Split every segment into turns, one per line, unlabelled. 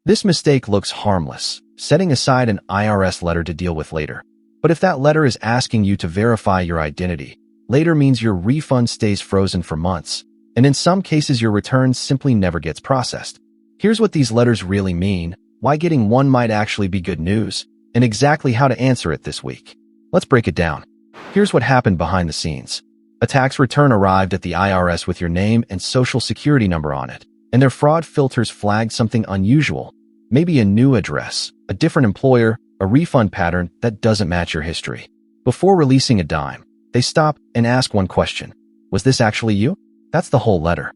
This mistake looks harmless, setting aside an IRS letter to deal with later. But if that letter is asking you to verify your identity, later means your refund stays frozen for months, and in some cases your return simply never gets processed. Here's what these letters really mean, why getting one might actually be good news, and exactly how to answer it this week. Let's break it down. Here's what happened behind the scenes. A tax return arrived at the IRS with your name and social security number on it, and their fraud filters flagged something unusual, maybe a new address, a different employer, a refund pattern that doesn't match your history. Before releasing a dime, they stop and ask one question. Was this actually you? That's the whole letter.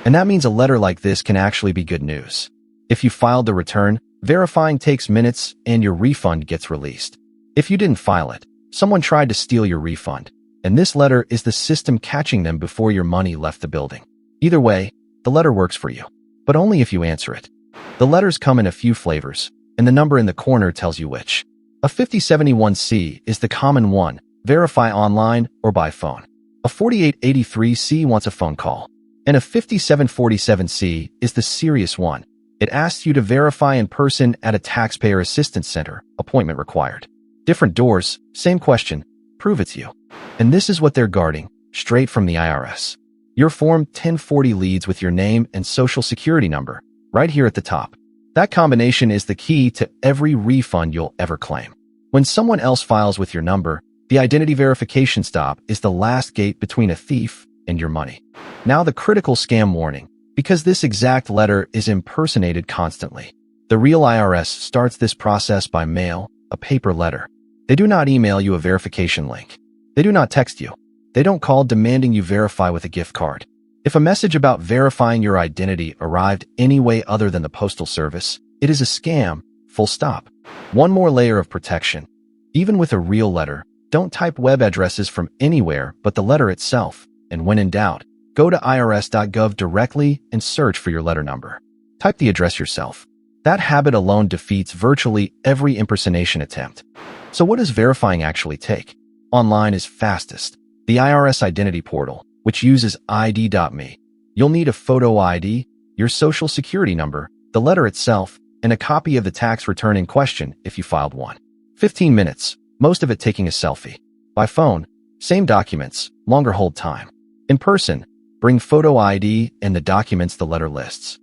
And that means a letter like this can actually be good news. If you filed the return, verifying takes minutes and your refund gets released. If you didn't file it, someone tried to steal your refund, and this letter is the system catching them before your money left the building. Either way, the letter works for you, but only if you answer it. The letters come in a few flavors, and the number in the corner tells you which. A 5071C is the common one, verify online or by phone. A 4883C wants a phone call. And a 5747C is the serious one. It asks you to verify in person at a taxpayer assistance center, appointment required. Different doors, same question, prove it's you. And this is what they're guarding, straight from the IRS. Your Form 1040 leads with your name and social security number, right here at the top. That combination is the key to every refund you'll ever claim. When someone else files with your number, the identity verification stop is the last gate between a thief and your money. Now the critical scam warning, because this exact letter is impersonated constantly. The real IRS starts this process by mail, a paper letter. They do not email you a verification link. They do not text you. They don't call demanding you verify with a gift card. If a message about verifying your identity arrived any way other than the postal service, it is a scam, full stop. One more layer of protection. Even with a real letter, don't type web addresses from anywhere but the letter itself, and when in doubt, go to irs.gov directly and search for your letter number. Type the address yourself. That habit alone defeats virtually every impersonation attempt. So what does verifying actually take? Online is fastest. The IRS Identity Portal, which uses ID.me. You'll need a photo ID, your social security number, the letter itself, and a copy of the tax return in question if you filed one. 15 minutes, most of it taking a selfie. By phone, same documents, longer hold time. In person, bring photo ID and the documents the letter lists.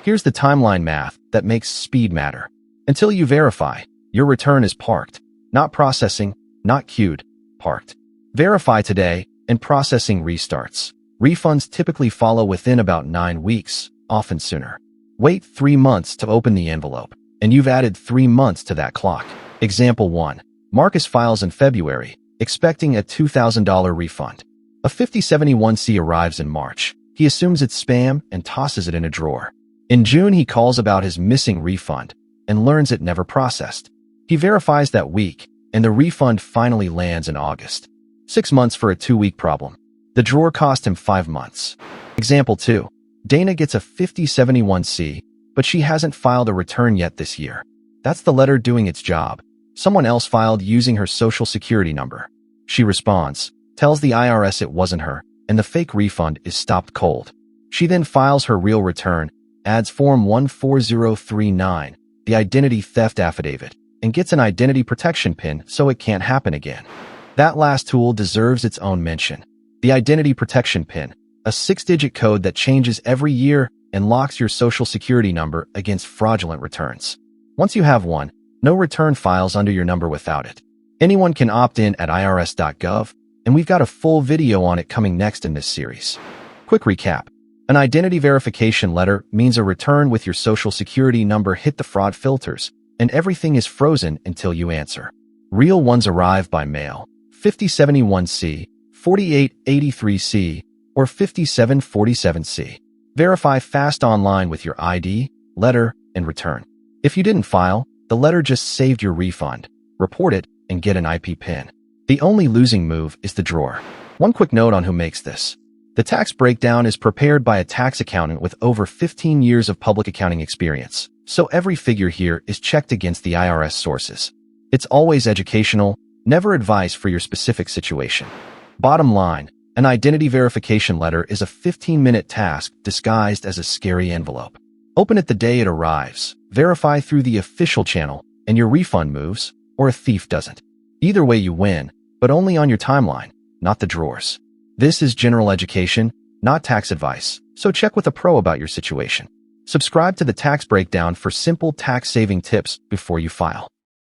Here's the timeline math that makes speed matter. Until you verify, your return is parked. Not processing, not queued, parked. Verify today, and processing restarts. Refunds typically follow within about 9 weeks, often sooner. Wait 3 months to open the envelope, and you've added 3 months to that clock. Example 1. Marcus files in February, expecting a $2,000 refund. A 5071C arrives in March. He assumes it's spam and tosses it in a drawer. In June, he calls about his missing refund and learns it never processed. He verifies that week, and the refund finally lands in August. 6 months for a 2-week problem. The drawer cost him 5 months. Example 2. Dana gets a 5071C, but she hasn't filed a return yet this year. That's the letter doing its job. Someone else filed using her social security number. She responds, tells the IRS it wasn't her, and the fake refund is stopped cold. She then files her real return, adds Form 14039, the identity theft affidavit, and gets an identity protection pin so it can't happen again. That last tool deserves its own mention. The identity protection pin, a 6-digit code that changes every year and locks your social security number against fraudulent returns. Once you have one, no return files under your number without it. Anyone can opt in at irs.gov, and we've got a full video on it coming next in this series. Quick recap. An identity verification letter means a return with your social security number hit the fraud filters, and everything is frozen until you answer. Real ones arrive by mail. 5071C, 4883C, or 5747C. Verify fast online with your ID, letter, and return. If you didn't file, the letter just saved your refund. Report it and get an IP PIN. The only losing move is the drawer. One quick note on who makes this. The tax breakdown is prepared by a tax accountant with over 15 years of public accounting experience, so every figure here is checked against the IRS sources. It's always educational, never advice for your specific situation. Bottom line, an identity verification letter is a 15-minute task disguised as a scary envelope. Open it the day it arrives, Verify through the official channel, and your refund moves, or a thief doesn't. Either way you win, but only on your timeline, not the drawers. This is general education, not tax advice, so check with a pro about your situation. Subscribe to the Tax Breakdown for simple tax-saving tips before you file.